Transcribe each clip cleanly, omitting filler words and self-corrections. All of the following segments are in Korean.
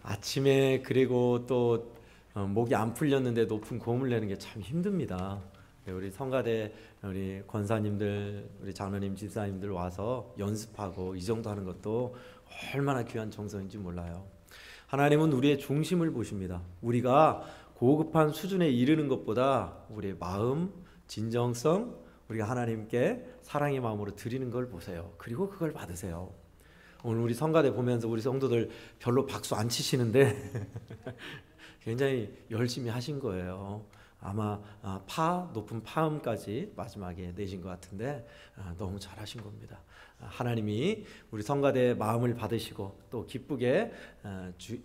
아침에 그리고 또 목이 안 풀렸는데 높은 고음을 내는 게 참 힘듭니다. 우리 성가대 우리 권사님들, 우리 장로님, 집사님들 와서 연습하고 이 정도 하는 것도 얼마나 귀한 정성인지 몰라요. 하나님은 우리의 중심을 보십니다. 우리가 고급한 수준에 이르는 것보다 우리의 마음, 진정성, 우리가 하나님께 사랑의 마음으로 드리는 걸 보세요. 그리고 그걸 받으세요. 오늘 우리 성가대 보면서 우리 성도들 별로 박수 안 치시는데 굉장히 열심히 하신 거예요. 아마 높은 파음까지 마지막에 내신 것 같은데 너무 잘하신 겁니다. 하나님이 우리 성가대의 마음을 받으시고 또 기쁘게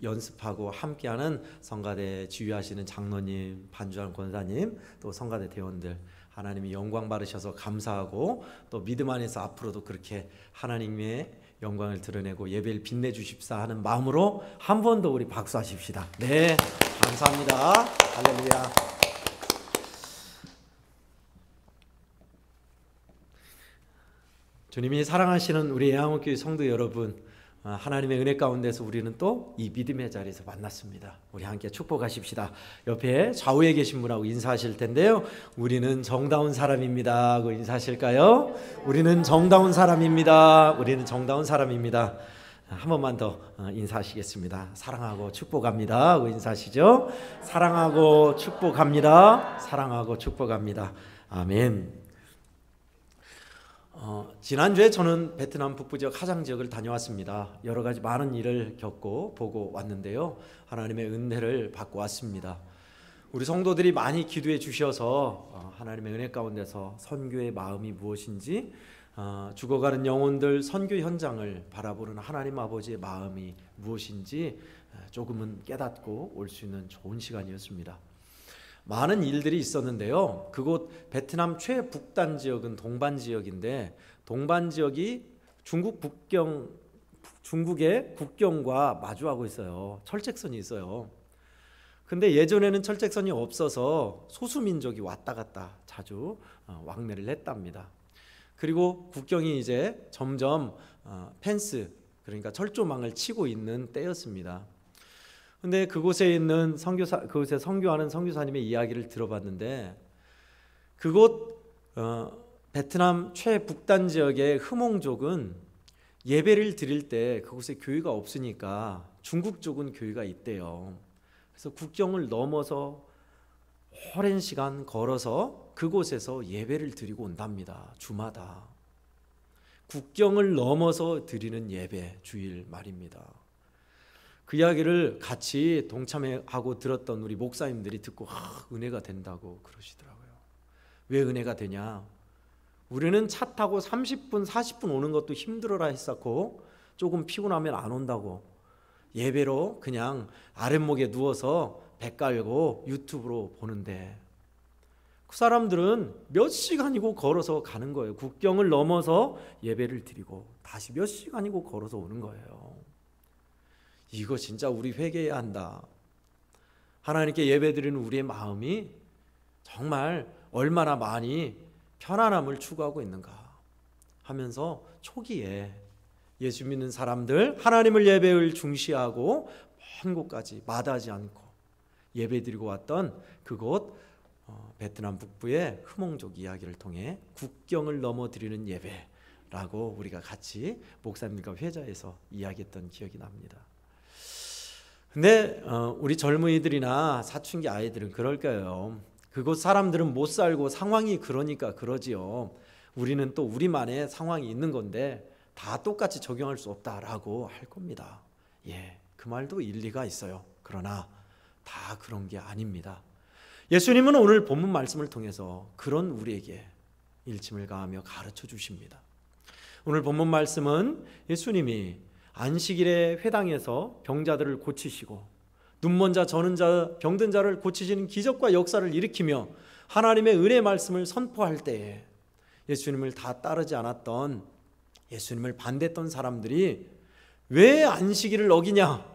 연습하고 함께하는 성가대 지휘하시는 장로님, 반주하는 권사님, 또 성가대 대원들, 하나님이 영광 받으셔서 감사하고 또 믿음 안에서 앞으로도 그렇게 하나님의 영광을 드러내고 예배를 빛내주십사 하는 마음으로 한 번 더 우리 박수하십시다. 네, 감사합니다. 할렐루야. 주님이 사랑하시는 우리 예양옥교회 성도 여러분, 하나님의 은혜 가운데서 우리는 또 이 믿음의 자리에서 만났습니다. 우리 함께 축복하십시다. 옆에 좌우에 계신 분하고 인사하실 텐데요. 우리는 정다운 사람입니다 하고 인사하실까요? 우리는 정다운 사람입니다. 우리는 정다운 사람입니다. 한 번만 더 인사하시겠습니다. 사랑하고 축복합니다 하고 인사하시죠. 사랑하고 축복합니다. 사랑하고 축복합니다. 아멘. 지난주에 저는 베트남 북부 지역 하장 지역을 다녀왔습니다. 여러 가지 많은 일을 겪고 보고 왔는데요. 하나님의 은혜를 받고 왔습니다. 우리 성도들이 많이 기도해 주셔서 하나님의 은혜 가운데서 선교의 마음이 무엇인지, 죽어가는 영혼들 선교 현장을 바라보는 하나님 아버지의 마음이 무엇인지 조금은 깨닫고 올 수 있는 좋은 시간이었습니다. 많은 일들이 있었는데요. 그곳 베트남 최북단 지역은 동반 지역인데, 동반 지역이 중국의 국경과 마주하고 있어요. 철책선이 있어요. 근데 예전에는 철책선이 없어서 소수민족이 왔다 갔다 자주 왕래를 했답니다. 그리고 국경이 이제 점점 펜스, 그러니까 철조망을 치고 있는 때였습니다. 근데 그곳에 있는 그곳에 선교하는 선교사님의 이야기를 들어봤는데, 그곳 베트남 최북단 지역의 흐몽족은 예배를 드릴 때 그곳에 교회가 없으니까 중국 쪽은 교회가 있대요. 그래서 국경을 넘어서 오랜 시간 걸어서 그곳에서 예배를 드리고 온답니다. 주마다. 국경을 넘어서 드리는 예배, 주일 말입니다. 그 이야기를 같이 동참하고 들었던 우리 목사님들이 듣고 은혜가 된다고 그러시더라고요. 왜 은혜가 되냐? 우리는 차 타고 30분, 40분 오는 것도 힘들어라 했었고, 조금 피곤하면 안 온다고 예배로 그냥 아랫목에 누워서 배 깔고 유튜브로 보는데, 그 사람들은 몇 시간이고 걸어서 가는 거예요. 국경을 넘어서 예배를 드리고 다시 몇 시간이고 걸어서 오는 거예요. 이거 진짜 우리 회개해야 한다. 하나님께 예배드리는 우리의 마음이 정말 얼마나 많이 편안함을 추구하고 있는가 하면서 초기에 예수 믿는 사람들, 하나님을 예배를 중시하고 먼 곳까지 마다하지 않고 예배드리고 왔던 그곳 베트남 북부의 흐몽족 이야기를 통해 국경을 넘어 드리는 예배라고 우리가 같이 목사님과 회자해서 이야기했던 기억이 납니다. 근데 우리 젊은이들이나 사춘기 아이들은 그럴 거예요. 그곳 사람들은 못 살고 상황이 그러니까 그러지요. 우리는 또 우리만의 상황이 있는 건데 다 똑같이 적용할 수 없다라고 할 겁니다. 예, 그 말도 일리가 있어요. 그러나 다 그런 게 아닙니다. 예수님은 오늘 본문 말씀을 통해서 그런 우리에게 일침을 가하며 가르쳐 주십니다. 오늘 본문 말씀은 예수님이 안식일에 회당에서 병자들을 고치시고 눈먼 자, 저는 자, 병든 자를 고치시는 기적과 역사를 일으키며 하나님의 은혜 말씀을 선포할 때에 예수님을 다 따르지 않았던, 예수님을 반대했던 사람들이 왜 안식일을 어기냐,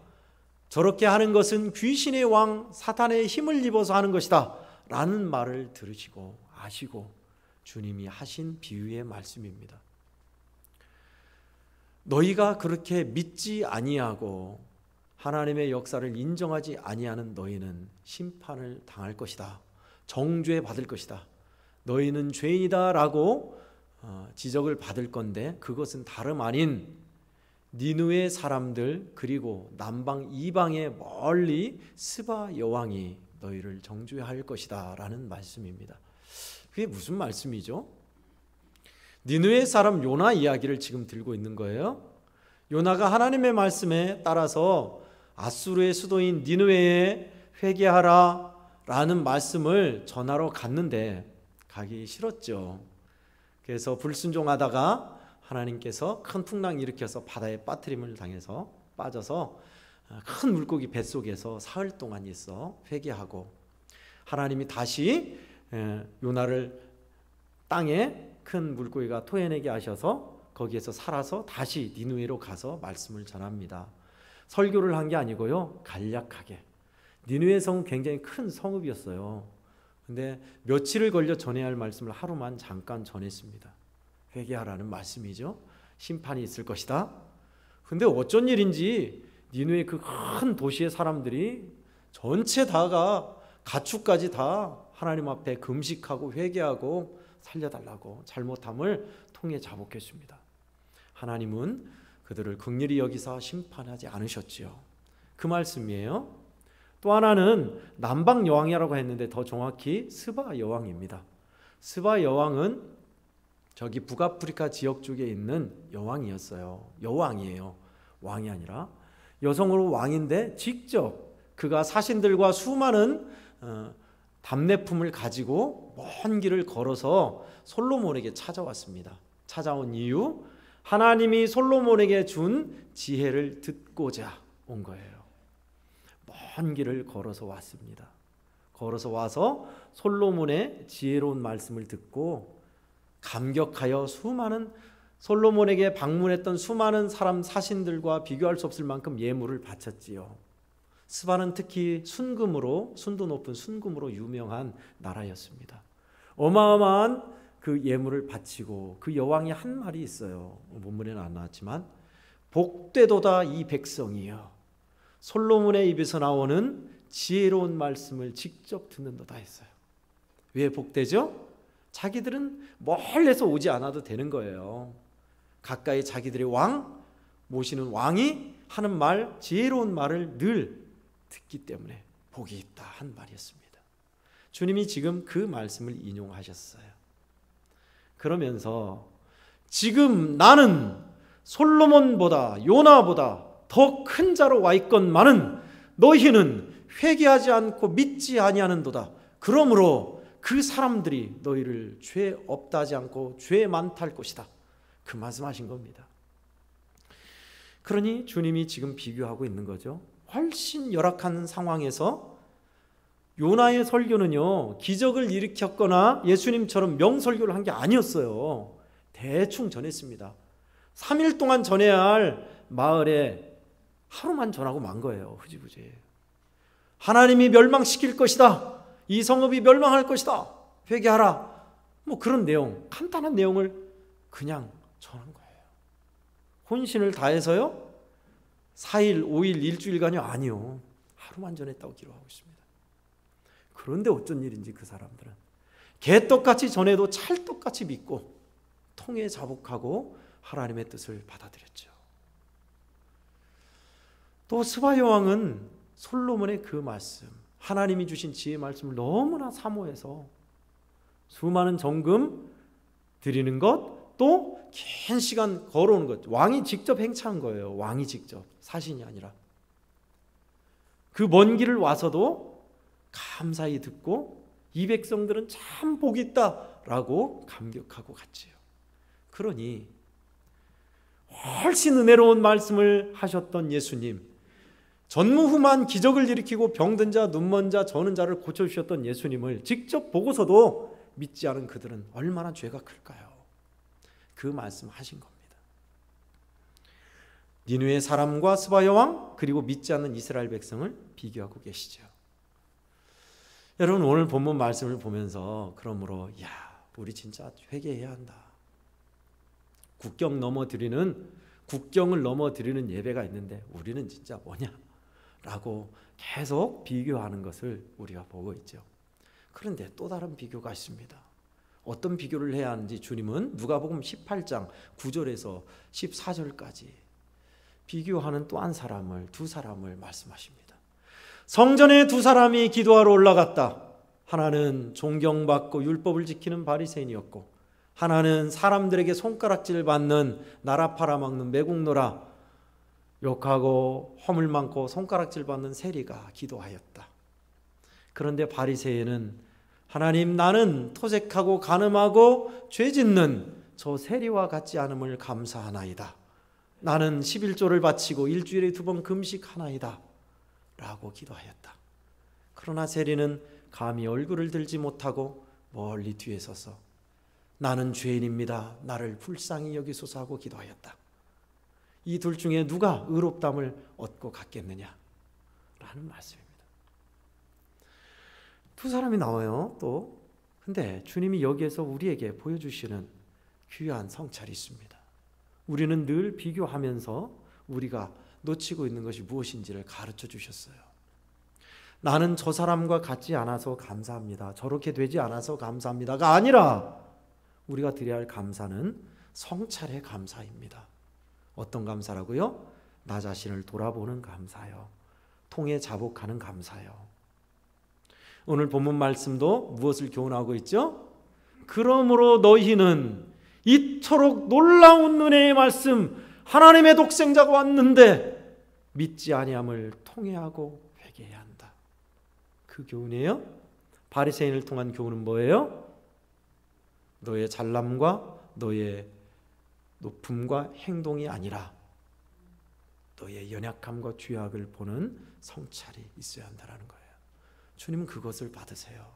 저렇게 하는 것은 귀신의 왕 사탄의 힘을 입어서 하는 것이다 라는 말을 들으시고 아시고 주님이 하신 비유의 말씀입니다. 너희가 그렇게 믿지 아니하고 하나님의 역사를 인정하지 아니하는 너희는 심판을 당할 것이다. 정죄 받을 것이다. 너희는 죄인이다 라고 지적을 받을 건데, 그것은 다름 아닌 니느웨 사람들 그리고 남방 이방의 멀리 스바 여왕이 너희를 정죄할 것이다 라는 말씀입니다. 그게 무슨 말씀이죠? 니느웨 사람 요나 이야기를 지금 들고 있는 거예요. 요나가 하나님의 말씀에 따라서 아수르의 수도인 니느웨에 회개하라 라는 말씀을 전하러 갔는데 가기 싫었죠. 그래서 불순종하다가 하나님께서 큰 풍랑 일으켜서 바다에 빠뜨림을 당해서 빠져서 큰 물고기 뱃속에서 사흘 동안 있어 회개하고, 하나님이 다시 요나를 땅에 큰 물고기가 토해내게 하셔서 거기에서 살아서 다시 니느웨로 가서 말씀을 전합니다. 설교를 한 게 아니고요, 간략하게. 니느웨 성은 굉장히 큰 성읍이었어요. 근데 며칠을 걸려 전해야 할 말씀을 하루만 잠깐 전했습니다. 회개하라는 말씀이죠. 심판이 있을 것이다. 근데 어쩐 일인지 니느웨 그 큰 도시의 사람들이 전체 다가 가축까지 다 하나님 앞에 금식하고 회개하고 살려달라고 잘못함을 통해 자복했습니다. 하나님은 그들을 긍휼히 여기사 심판하지 않으셨지요. 그 말씀이에요. 또 하나는 남방 여왕이라고 했는데 더 정확히 스바 여왕입니다. 스바 여왕은 저기 북아프리카 지역 쪽에 있는 여왕이었어요. 여왕이에요. 왕이 아니라 여성으로 왕인데 직접 그가 사신들과 수많은 답례품을 가지고 먼 길을 걸어서 솔로몬에게 찾아왔습니다. 찾아온 이유, 하나님이 솔로몬에게 준 지혜를 듣고자 온 거예요. 먼 길을 걸어서 왔습니다. 걸어서 와서 솔로몬의 지혜로운 말씀을 듣고 감격하여 수많은, 솔로몬에게 방문했던 수많은 사람 사신들과 비교할 수 없을 만큼 예물을 바쳤지요. 스바는 특히 순금으로, 순도 높은 순금으로 유명한 나라였습니다. 어마어마한 그 예물을 바치고 그 여왕이 한 말이 있어요. 본문에는 안 나왔지만 복되도다 이 백성이여 솔로몬의 입에서 나오는 지혜로운 말씀을 직접 듣는도다 했어요. 왜 복되죠? 자기들은 멀리서 오지 않아도 되는 거예요. 가까이 자기들의 왕, 모시는 왕이 하는 말, 지혜로운 말을 늘 듣기 때문에 복이 있다 한 말이었습니다. 주님이 지금 그 말씀을 인용하셨어요. 그러면서 지금 나는 솔로몬보다 요나보다 더 큰 자로 와 있건만은 너희는 회개하지 않고 믿지 아니하는도다. 그러므로 그 사람들이 너희를 죄 없다 하지 않고 죄 많다 할 것이다. 그 말씀하신 겁니다. 그러니 주님이 지금 비교하고 있는 거죠. 훨씬 열악한 상황에서 요나의 설교는요, 기적을 일으켰거나 예수님처럼 명설교를 한 게 아니었어요. 대충 전했습니다. 3일 동안 전해야 할 마을에 하루만 전하고 만 거예요. 흐지부지. 하나님이 멸망시킬 것이다. 이 성읍이 멸망할 것이다. 회개하라. 뭐 그런 내용, 간단한 내용을 그냥 전한 거예요. 혼신을 다해서요? 4일, 5일, 일주일간요? 아니요. 하루만 전했다고 기록하고 있습니다. 그런데 어쩐 일인지 그 사람들은 개떡같이 전해도 찰떡같이 믿고 통에 자복하고 하나님의 뜻을 받아들였죠. 또 스바 여왕은 솔로몬의 그 말씀, 하나님이 주신 지혜의 말씀을 너무나 사모해서 수많은 정금 드리는 것, 또 긴 시간 걸어오는 것, 왕이 직접 행차한 거예요. 왕이 직접, 사신이 아니라. 그 먼 길을 와서도 감사히 듣고 이 백성들은 참 복이 있다라고 감격하고 갔지요. 그러니 훨씬 은혜로운 말씀을 하셨던 예수님, 전무후무한 기적을 일으키고 병든 자, 눈먼 자, 저는 자를 고쳐주셨던 예수님을 직접 보고서도 믿지 않은 그들은 얼마나 죄가 클까요? 그 말씀 하신 겁니다. 니느웨 사람과 스바 여왕, 그리고 믿지 않는 이스라엘 백성을 비교하고 계시죠. 여러분, 오늘 본문 말씀을 보면서 그러므로 우리 진짜 회개해야 한다. 국경을 넘어 드리는 예배가 있는데 우리는 진짜 뭐냐? 라고 계속 비교하는 것을 우리가 보고 있죠. 그런데 또 다른 비교가 있습니다. 어떤 비교를 해야 하는지 주님은 누가복음 18장 9절에서 14절까지 비교하는 또 한 사람을, 두 사람을 말씀하십니다. 성전에 두 사람이 기도하러 올라갔다. 하나는 존경받고 율법을 지키는 바리새인이었고 하나는 사람들에게 손가락질 받는 나라 팔아먹는 매국노라 욕하고 허물 많고 손가락질 받는 세리가 기도하였다. 그런데 바리새인은 하나님, 나는 토색하고 간음하고 죄짓는 저 세리와 같지 않음을 감사하나이다. 나는 11조를 바치고 일주일에 2번 금식하나이다 라고 기도하였다. 그러나 세리는 감히 얼굴을 들지 못하고 멀리 뒤에 서서 나는 죄인입니다. 나를 불쌍히 여기소서 하고 기도하였다. 이 둘 중에 누가 의롭담을 얻고 갔겠느냐 라는 말씀입니다. 두 사람이 나와요. 또 근데 주님이 여기에서 우리에게 보여주시는 귀한 성찰이 있습니다. 우리는 늘 비교하면서 우리가 놓치고 있는 것이 무엇인지를 가르쳐 주셨어요. 나는 저 사람과 같지 않아서 감사합니다. 저렇게 되지 않아서 감사합니다가 아니라 우리가 드려야 할 감사는 성찰의 감사입니다. 어떤 감사라고요? 나 자신을 돌아보는 감사요. 통해 자복하는 감사요. 오늘 본문 말씀도 무엇을 교훈하고 있죠? 그러므로 너희는 이토록 놀라운 은혜의 말씀, 하나님의 독생자가 왔는데 믿지 아니함을 통회하고 회개해야 한다. 그 교훈이에요. 바리새인을 통한 교훈은 뭐예요? 너의 잘남과 너의 높음과 행동이 아니라 너의 연약함과 죄악을 보는 성찰이 있어야 한다는 거예요. 주님은 그것을 받으세요.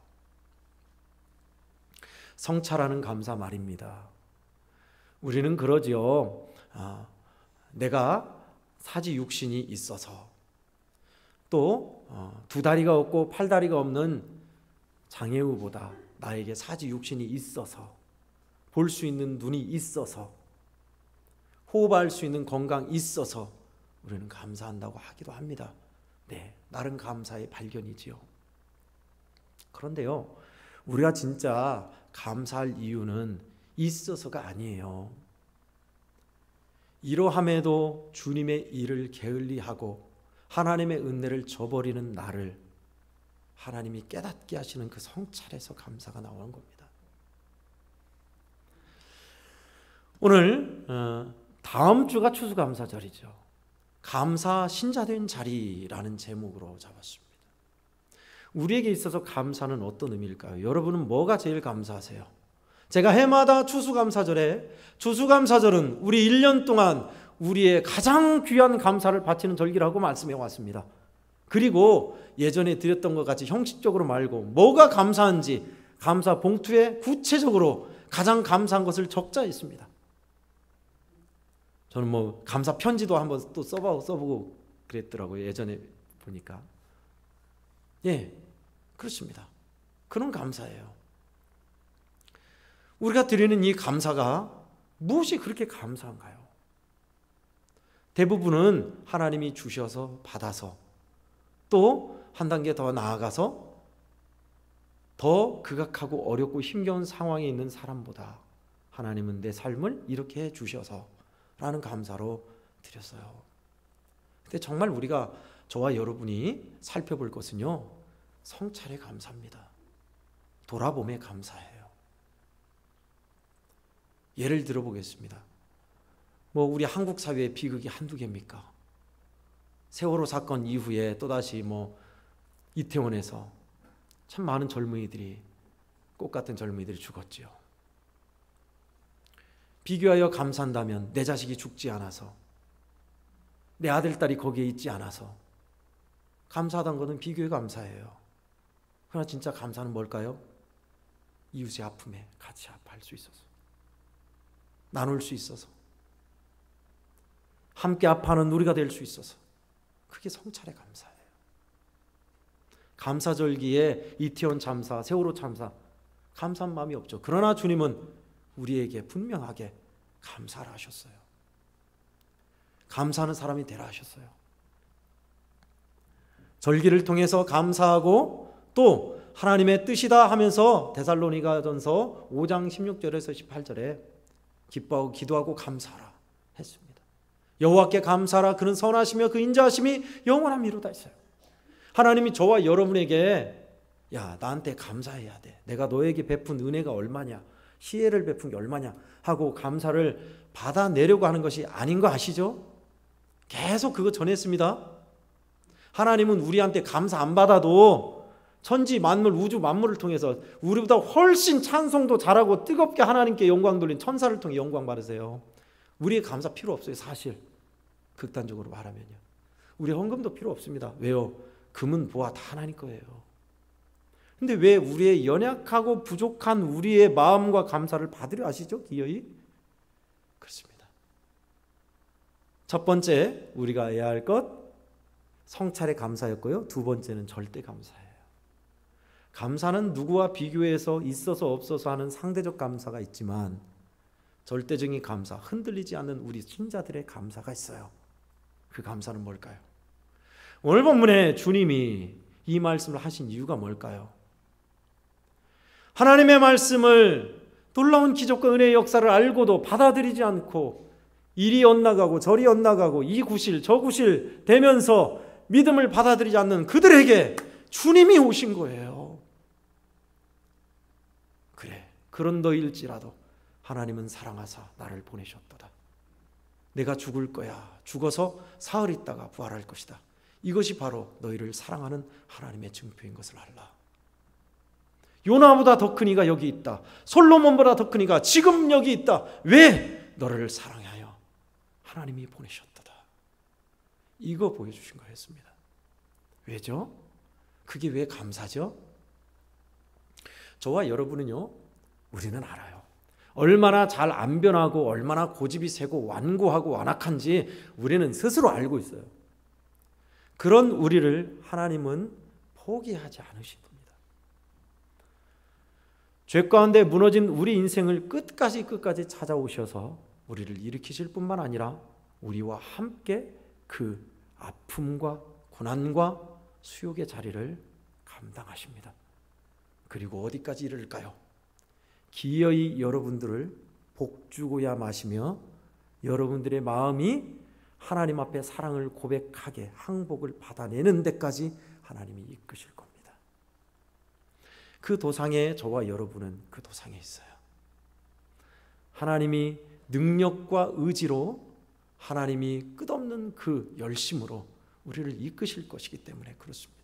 성찰하는 감사 말입니다. 우리는 그러지요. 내가 사지 육신이 있어서 또 두 다리가 없고 팔 다리가 없는 장애우보다 나에게 사지 육신이 있어서 볼 수 있는 눈이 있어서 호흡할 수 있는 건강이 있어서 우리는 감사한다고 하기도 합니다. 네, 나름 감사의 발견이지요. 그런데요, 우리가 진짜 감사할 이유는 있어서가 아니에요. 이러함에도 주님의 일을 게을리하고 하나님의 은혜를 저버리는 나를 하나님이 깨닫게 하시는 그 성찰에서 감사가 나오는 겁니다. 오늘 다음 주가 추수감사절이죠. 감사 신자된 자리라는 제목으로 잡았습니다. 우리에게 있어서 감사는 어떤 의미일까요? 여러분은 뭐가 제일 감사하세요? 제가 해마다 추수감사절은 우리 1년 동안 우리의 가장 귀한 감사를 바치는 절기라고 말씀해 왔습니다. 그리고 예전에 드렸던 것 같이 형식적으로 말고 뭐가 감사한지 감사 봉투에 구체적으로 가장 감사한 것을 적자 있습니다. 저는 감사 편지도 한번 또 써보고 그랬더라고요. 예전에 보니까. 예, 그렇습니다. 그런 감사예요. 우리가 드리는 이 감사가 무엇이 그렇게 감사한가요? 대부분은 하나님이 주셔서 받아서 또 한 단계 더 나아가서 더 극악하고 어렵고 힘겨운 상황에 있는 사람보다 하나님은 내 삶을 이렇게 해 주셔서 라는 감사로 드렸어요. 근데 정말 우리가 저와 여러분이 살펴볼 것은요, 성찰에 감사합니다. 돌아봄에 감사해요. 예를 들어보겠습니다. 우리 한국 사회의 비극이 한두 개입니까? 세월호 사건 이후에 또다시 이태원에서 참 많은 젊은이들이, 꽃 같은 젊은이들이 죽었지요. 비교하여 감사한다면 내 자식이 죽지 않아서, 내 아들, 딸이 거기에 있지 않아서 감사하다는 것은 비교의 감사예요. 그러나 진짜 감사는 뭘까요? 이웃의 아픔에 같이 아파할 수 있어서, 나눌 수 있어서, 함께 아파하는 우리가 될 수 있어서, 그게 성찰의 감사예요. 감사절기에 이태원 참사, 세월호 참사, 감사한 마음이 없죠. 그러나 주님은 우리에게 분명하게 감사를 하셨어요. 감사하는 사람이 되라 하셨어요. 절기를 통해서 감사하고 또 하나님의 뜻이다 하면서 데살로니가전서 5장 16절에서 18절에 기뻐하고 기도하고 감사하라 했습니다. 여호와께 감사하라. 그는 선하시며 그 인자하심이 영원함이로다 했어요. 하나님이 저와 여러분에게 야, 나한테 감사해야 돼. 내가 너에게 베푼 은혜가 얼마냐, 시혜를 베푼 게 얼마냐 하고 감사를 받아내려고 하는 것이 아닌 거 아시죠? 계속 그거 전했습니다. 하나님은 우리한테 감사 안 받아도 천지 만물 우주 만물을 통해서 우리보다 훨씬 찬송도 잘하고 뜨겁게 하나님께 영광 돌린 천사를 통해 영광 받으세요. 우리의 감사 필요 없어요. 사실 극단적으로 말하면요. 우리 헌금도 필요 없습니다. 왜요? 금은 보화 다 하나님 거예요. 근데 왜 우리의 연약하고 부족한 우리의 마음과 감사를 받으려 하시죠? 기어이? 그렇습니다. 첫 번째 우리가 해야 할 것 성찰의 감사였고요. 두 번째는 절대 감사예요. 감사는 누구와 비교해서 있어서 없어서 하는 상대적 감사가 있지만 절대적인 감사, 흔들리지 않는 우리 신자들의 감사가 있어요. 그 감사는 뭘까요? 오늘 본문에 주님이 이 말씀을 하신 이유가 뭘까요? 하나님의 말씀을 놀라운 기적과 은혜의 역사를 알고도 받아들이지 않고 이리 엇나가고 저리 엇나가고 이 구실 저 구실 되면서 믿음을 받아들이지 않는 그들에게 주님이 오신 거예요. 그래, 그런 너일지라도 하나님은 사랑하사 나를 보내셨도다. 내가 죽을 거야. 죽어서 사흘 있다가 부활할 것이다. 이것이 바로 너희를 사랑하는 하나님의 증표인 것을 알라. 요나보다 더 큰 이가 여기 있다. 솔로몬보다 더 큰 이가 지금 여기 있다. 왜? 너를 사랑하여 하나님이 보내셨도다. 이거 보여주신 거였습니다. 왜죠? 그게 왜 감사죠? 저와 여러분은요, 우리는 알아요. 얼마나 잘 안 변하고 얼마나 고집이 세고 완고하고 완악한지 우리는 스스로 알고 있어요. 그런 우리를 하나님은 포기하지 않으십니다. 죄 가운데 무너진 우리 인생을 끝까지 찾아오셔서 우리를 일으키실 뿐만 아니라 우리와 함께 그 아픔과 고난과 수욕의 자리를 감당하십니다. 그리고 어디까지 이를까요? 기어이 여러분들을 복주고야 마시며 여러분들의 마음이 하나님 앞에 사랑을 고백하게 항복을 받아내는 데까지 하나님이 이끄실 겁니다. 그 도상에 저와 여러분은 그 도상에 있어요. 하나님이 능력과 의지로 하나님이 끝없는 그 열심으로 우리를 이끄실 것이기 때문에 그렇습니다.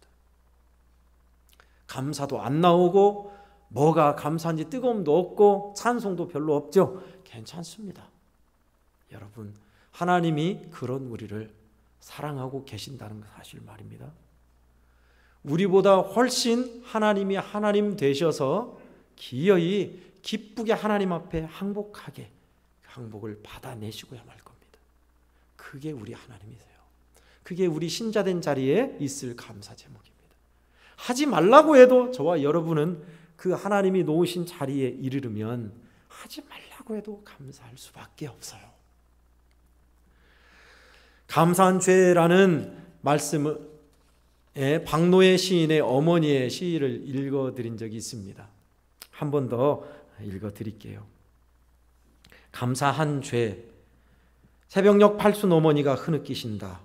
감사도 안 나오고 뭐가 감사한지 뜨거움도 없고 찬송도 별로 없죠. 괜찮습니다. 여러분, 하나님이 그런 우리를 사랑하고 계신다는 사실 말입니다. 우리보다 훨씬 하나님이 하나님 되셔서 기어이 기쁘게 하나님 앞에 항복하게 항복을 받아내시고야 말 겁니다. 그게 우리 하나님이세요. 그게 우리 신자된 자리에 있을 감사 제목입니다. 하지 말라고 해도 저와 여러분은 그 하나님이 놓으신 자리에 이르르면 하지 말라고 해도 감사할 수밖에 없어요. 감사한 죄라는 말씀을 박노해 시인의 어머니의 시를 읽어드린 적이 있습니다. 한 번 더 읽어드릴게요. 감사한 죄. 새벽녘 팔순 어머니가 흐느끼신다.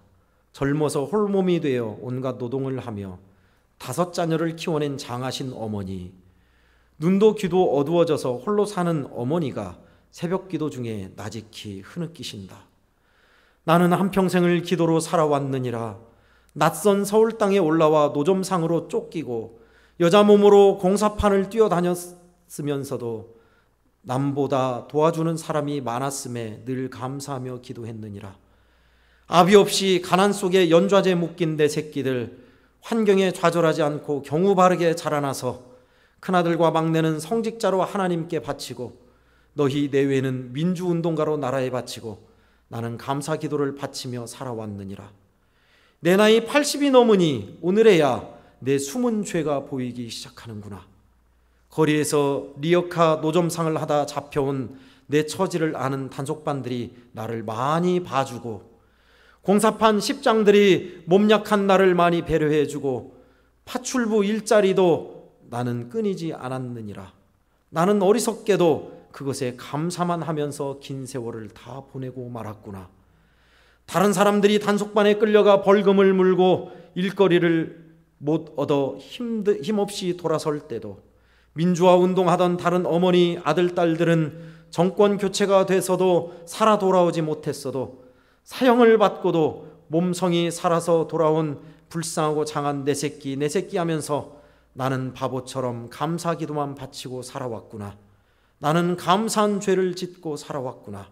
젊어서 홀몸이 되어 온갖 노동을 하며 5 자녀를 키워낸 장하신 어머니. 눈도 귀도 어두워져서 홀로 사는 어머니가 새벽 기도 중에 나직히 흐느끼신다. 나는 한평생을 기도로 살아왔느니라. 낯선 서울 땅에 올라와 노점상으로 쫓기고 여자 몸으로 공사판을 뛰어다녔으면서도 남보다 도와주는 사람이 많았음에 늘 감사하며 기도했느니라. 아비 없이 가난 속에 연좌제 묶인 내 새끼들 환경에 좌절하지 않고 경우 바르게 자라나서 큰아들과 막내는 성직자로 하나님께 바치고 너희 내외는 민주운동가로 나라에 바치고 나는 감사 기도를 바치며 살아왔느니라. 내 나이 80이 넘으니 오늘에야 내 숨은 죄가 보이기 시작하는구나. 거리에서 리어카 노점상을 하다 잡혀온 내 처지를 아는 단속반들이 나를 많이 봐주고 공사판 십장들이 몸 약한 나를 많이 배려해주고 파출부 일자리도 나는 끊이지 않았느니라. 나는 어리석게도 그것에 감사만 하면서 긴 세월을 다 보내고 말았구나. 다른 사람들이 단속반에 끌려가 벌금을 물고 일거리를 못 얻어 힘없이 돌아설 때도, 민주화 운동하던 다른 어머니 아들 딸들은 정권 교체가 돼서도 살아 돌아오지 못했어도 사형을 받고도 몸성이 살아서 돌아온 불쌍하고 장한 내 새끼 하면서 나는 바보처럼 감사기도만 바치고 살아왔구나. 나는 감사한 죄를 짓고 살아왔구나.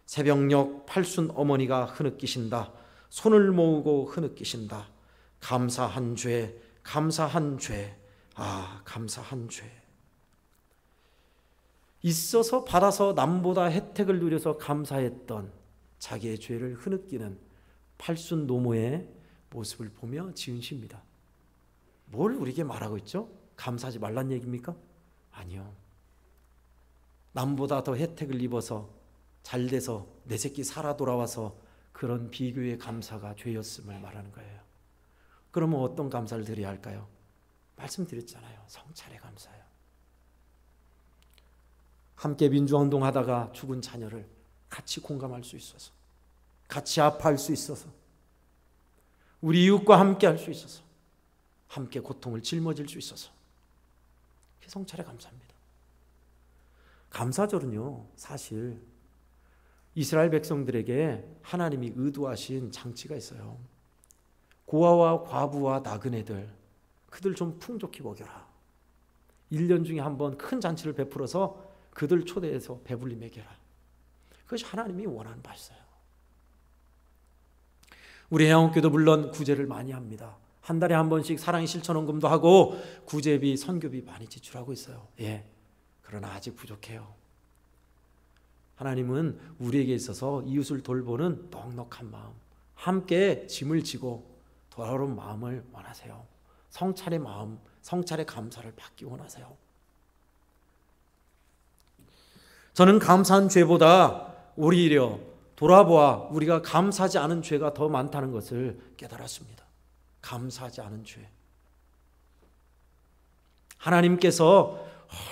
새벽녘 팔순 어머니가 흐느끼신다. 손을 모으고 흐느끼신다. 감사한 죄, 감사한 죄, 감사한 죄. 있어서 받아서 남보다 혜택을 누려서 감사했던 자기의 죄를 흐느끼는 팔순 노모의 모습을 보며 지은 시입니다. 뭘 우리에게 말하고 있죠? 감사하지 말란 얘기입니까? 아니요. 남보다 더 혜택을 입어서 잘돼서 내 새끼 살아 돌아와서 그런 비교의 감사가 죄였음을 말하는 거예요. 그러면 어떤 감사를 드려야 할까요? 말씀드렸잖아요. 성찰의 감사요. 함께 민주화운동 하다가 죽은 자녀를 같이 공감할 수 있어서, 같이 아파할 수 있어서, 우리 이웃과 함께 할 수 있어서, 함께 고통을 짊어질 수 있어서, 그게 성찰의 감사입니다. 감사절은요, 사실 이스라엘 백성들에게 하나님이 의도하신 장치가 있어요. 고아와 과부와 나그네들, 그들 좀 풍족히 먹여라. 1년 중에 한 번 큰 잔치를 베풀어서 그들 초대해서 배불리 먹여라. 그것이 하나님이 원하는 바였어요. 우리 해양학교도 물론 구제를 많이 합니다. 한 달에 한 번씩 사랑의 실천원금도 하고 구제비, 선교비 많이 지출하고 있어요. 그러나 아직 부족해요. 하나님은 우리에게 있어서 이웃을 돌보는 넉넉한 마음, 함께 짐을 지고 돌아오는 마음을 원하세요. 성찰의 마음, 성찰의 감사를 받기 원하세요. 저는 감사한 죄보다 오히려 돌아보아 우리가 감사하지 않은 죄가 더 많다는 것을 깨달았습니다. 감사하지 않은 죄. 하나님께서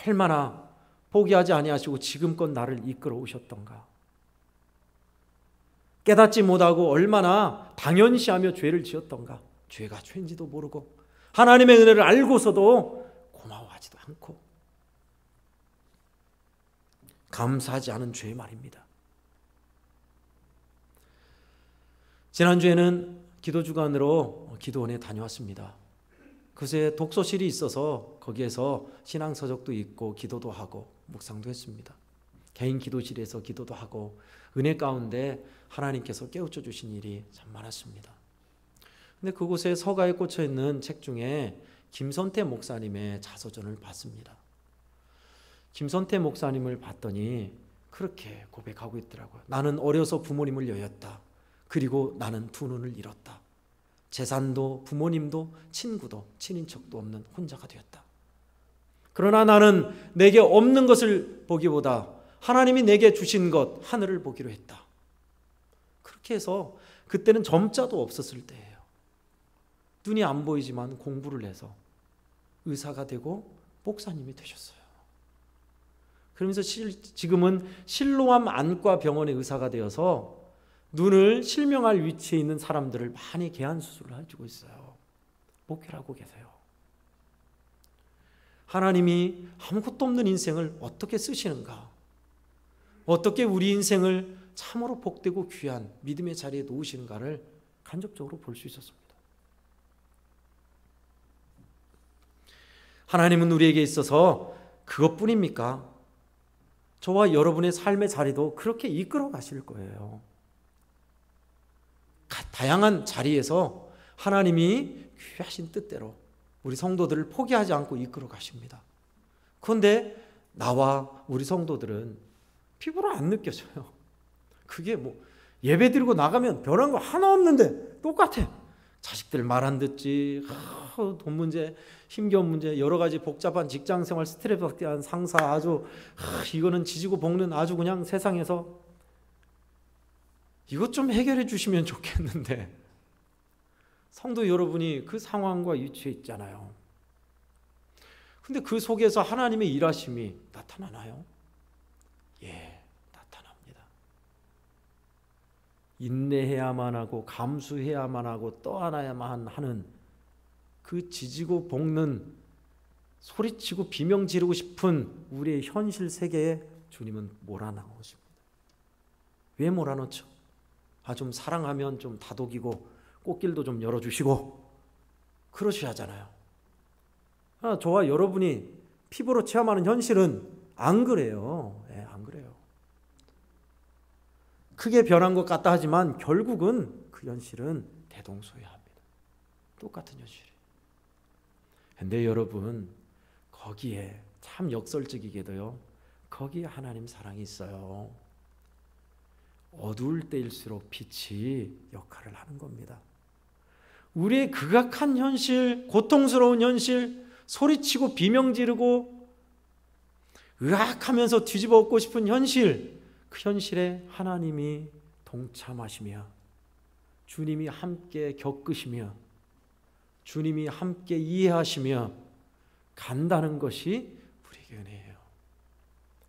얼마나 포기하지 아니하시고 지금껏 나를 이끌어 오셨던가. 깨닫지 못하고 얼마나 당연시하며 죄를 지었던가. 죄가 죄인지도 모르고 하나님의 은혜를 알고서도 고마워하지도 않고 감사하지 않은 죄 말입니다. 지난주에는 기도주간으로 기도원에 다녀왔습니다. 그새 독서실이 있어서 거기에서 신앙서적도 읽고 기도도 하고 묵상도 했습니다. 개인 기도실에서 기도도 하고 은혜 가운데 하나님께서 깨우쳐 주신 일이 참 많았습니다. 근데 그곳에 서가에 꽂혀 있는 책 중에 김선태 목사님의 자서전을 봤습니다. 김선태 목사님을 봤더니 그렇게 고백하고 있더라고요. 나는 어려서 부모님을 여였다. 그리고 나는 두 눈을 잃었다. 재산도 부모님도 친구도 친인척도 없는 혼자가 되었다. 그러나 나는 내게 없는 것을 보기보다 하나님이 내게 주신 것 하늘을 보기로 했다. 그렇게 해서 그때는 점자도 없었을 때예요. 눈이 안 보이지만 공부를 해서 의사가 되고 목사님이 되셨어요. 그러면서 지금은 실로암 안과 병원의 의사가 되어서 눈을 실명할 위치에 있는 사람들을 많이 개안 수술을 해주고 있어요. 목회를 하고 계세요. 하나님이 아무것도 없는 인생을 어떻게 쓰시는가? 어떻게 우리 인생을 참으로 복되고 귀한 믿음의 자리에 놓으시는가를 간접적으로 볼 수 있었습니다. 하나님은 우리에게 있어서 그것뿐입니까? 저와 여러분의 삶의 자리도 그렇게 이끌어 가실 거예요. 다양한 자리에서 하나님이 귀하신 뜻대로 우리 성도들을 포기하지 않고 이끌어 가십니다. 그런데 나와 우리 성도들은 피부로 안 느껴져요. 그게 예배 드리고 나가면 변한 거 하나 없는데 똑같아. 자식들 말 안 듣지, 돈 문제, 힘겨운 문제, 여러 가지 복잡한 직장생활 스트레스 받게 한 상사, 아주 이거는 지지고 볶는 아주 그냥 세상에서 이것 좀 해결해 주시면 좋겠는데 성도 여러분이 그 상황과 위치해 있잖아요. 근데 그 속에서 하나님의 일하심이 나타나나요? 예, 나타납니다. 인내해야만 하고 감수해야만 하고 떠안아야만 하는 그 지지고 볶는 소리치고 비명 지르고 싶은 우리의 현실 세계에 주님은 몰아넣으십니다. 왜 몰아넣죠? 좀 사랑하면 좀 다독이고 꽃길도 좀 열어주시고 그러셔야 하잖아요. 저와 여러분이 피부로 체험하는 현실은 안 그래요. 예, 안 그래요. 크게 변한 것 같다 하지만 결국은 그 현실은 대동소이합니다. 똑같은 현실이에요. 근데 여러분, 거기에 참 역설적이게도요, 거기에 하나님 사랑이 있어요. 어두울 때일수록 빛이 역할을 하는 겁니다. 우리의 극악한 현실, 고통스러운 현실, 소리치고 비명 지르고 의악하면서 뒤집어 엎고 싶은 현실, 그 현실에 하나님이 동참하시며 주님이 함께 겪으시며 주님이 함께 이해하시며 간다는 것이 우리에게 은혜예요.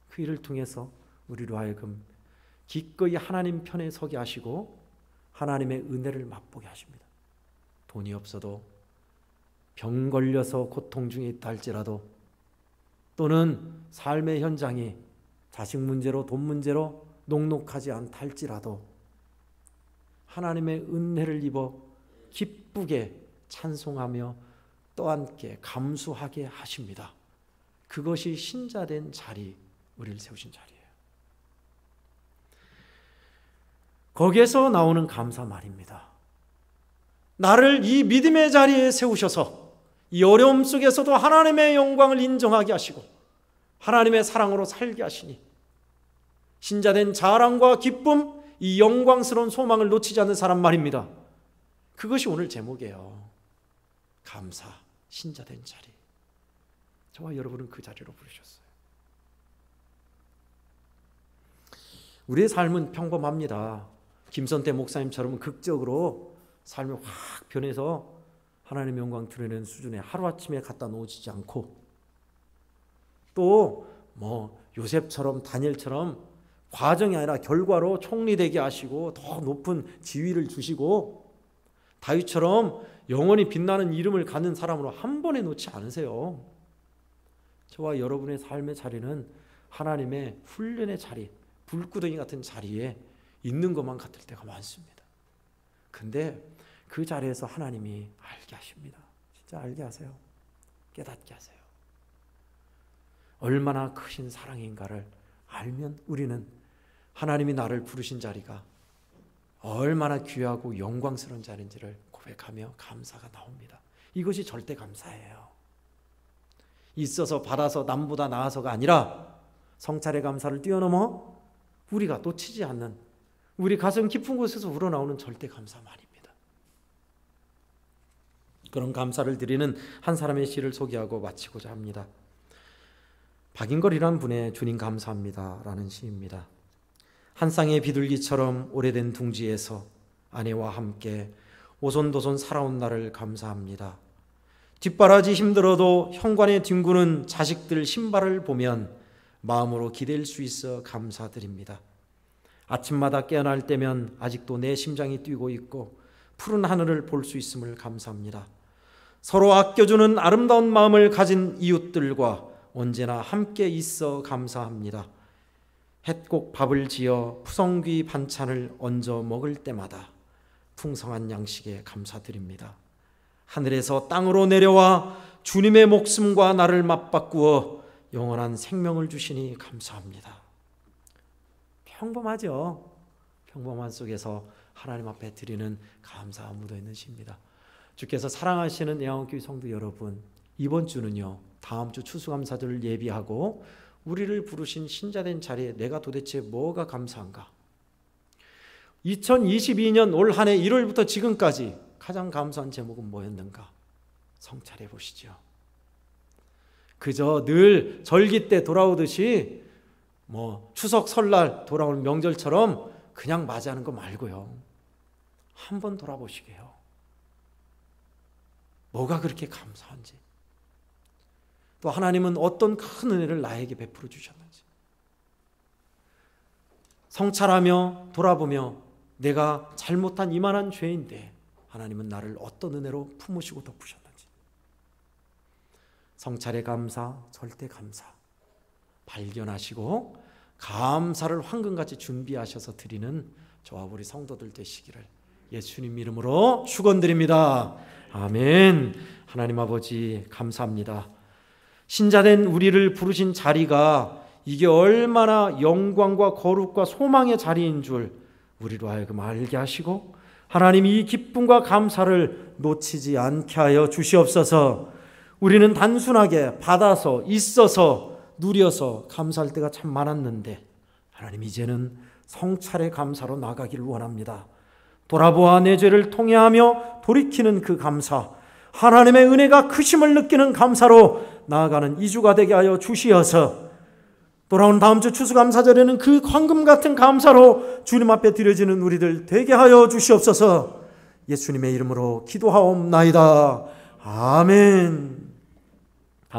그 일을 통해서 우리로 하여금 기꺼이 하나님 편에 서게 하시고 하나님의 은혜를 맛보게 하십니다. 돈이 없어도 병 걸려서 고통 중에 있다 할지라도 또는 삶의 현장이 자식 문제로 돈 문제로 녹록하지 않다 할지라도 하나님의 은혜를 입어 기쁘게 찬송하며 떠안게 감수하게 하십니다. 그것이 신자된 자리, 우리를 세우신 자리예요. 거기에서 나오는 감사 말입니다. 나를 이 믿음의 자리에 세우셔서 이 어려움 속에서도 하나님의 영광을 인정하게 하시고 하나님의 사랑으로 살게 하시니 신자된 자랑과 기쁨, 이 영광스러운 소망을 놓치지 않는 사람 말입니다. 그것이 오늘 제목이에요. 감사, 신자된 자리. 저와 여러분은 그 자리로 부르셨어요. 우리의 삶은 평범합니다. 김선태 목사님처럼 극적으로 삶이 확 변해서 하나님의 영광 드러내는 수준에 하루아침에 갖다 놓아지지 않고 또 요셉처럼 다니엘처럼 과정이 아니라 결과로 총리 되게 하시고 더 높은 지위를 주시고 다윗처럼 영원히 빛나는 이름을 갖는 사람으로 한 번에 놓지 않으세요. 저와 여러분의 삶의 자리는 하나님의 훈련의 자리, 불구덩이 같은 자리에 있는 것만 같을 때가 많습니다. 근데 그 자리에서 하나님이 알게 하십니다. 진짜 알게 하세요. 깨닫게 하세요. 얼마나 크신 사랑인가를 알면 우리는 하나님이 나를 부르신 자리가 얼마나 귀하고 영광스러운 자리인지를 고백하며 감사가 나옵니다. 이것이 절대 감사예요. 있어서 받아서 남보다 나아서가 아니라 성찰의 감사를 뛰어넘어 우리가 놓치지 않는 우리 가슴 깊은 곳에서 우러나오는 절대 감사 말입니다. 그런 감사를 드리는 한 사람의 시를 소개하고 마치고자 합니다. 박인걸이라는 분의 주님 감사합니다 라는 시입니다. 한 쌍의 비둘기처럼 오래된 둥지에서 아내와 함께 오손도손 살아온 나를 감사합니다. 뒷바라지 힘들어도 현관에 뒹구는 자식들 신발을 보면 마음으로 기댈 수 있어 감사드립니다. 아침마다 깨어날 때면 아직도 내 심장이 뛰고 있고 푸른 하늘을 볼 수 있음을 감사합니다. 서로 아껴주는 아름다운 마음을 가진 이웃들과 언제나 함께 있어 감사합니다. 햇곡 밥을 지어 푸성귀 반찬을 얹어 먹을 때마다 풍성한 양식에 감사드립니다. 하늘에서 땅으로 내려와 주님의 목숨과 나를 맞바꾸어 영원한 생명을 주시니 감사합니다. 평범하죠? 평범한 속에서 하나님 앞에 드리는 감사가 묻어있는 시입니다. 주께서 사랑하시는 애양교회 성도 여러분, 이번 주는요, 다음 주 추수감사절을 예비하고 우리를 부르신 신자된 자리에 내가 도대체 뭐가 감사한가? 2022년 올 한 해 1월부터 지금까지 가장 감사한 제목은 뭐였는가? 성찰해 보시죠. 그저 늘 절기 때 돌아오듯이 추석 설날 돌아오는 명절처럼 그냥 맞이하는 거 말고요. 한번 돌아보시게 해요. 뭐가 그렇게 감사한지, 또 하나님은 어떤 큰 은혜를 나에게 베풀어 주셨는지, 성찰하며 돌아보며 내가 잘못한 이만한 죄인데 하나님은 나를 어떤 은혜로 품으시고 덮으셨는지, 성찰의 감사, 절대 감사 발견하시고 감사를 황금같이 준비하셔서 드리는 저와 우리 성도들 되시기를 예수님 이름으로 축원드립니다. 아멘. 하나님 아버지 감사합니다. 신자된 우리를 부르신 자리가 이게 얼마나 영광과 거룩과 소망의 자리인 줄 우리로 하여금 알게 하시고, 하나님 이 기쁨과 감사를 놓치지 않게 하여 주시옵소서. 우리는 단순하게 받아서 있어서 누려서 감사할 때가 참 많았는데 하나님 이제는 성찰의 감사로 나가기를 원합니다. 돌아보아 내 죄를 통회하며 돌이키는 그 감사, 하나님의 은혜가 크심을 느끼는 감사로 나아가는 2주가 되게 하여 주시어서 돌아온 다음 주 추수감사절에는 그 황금 같은 감사로 주님 앞에 드려지는 우리들 되게 하여 주시옵소서. 예수님의 이름으로 기도하옵나이다. 아멘.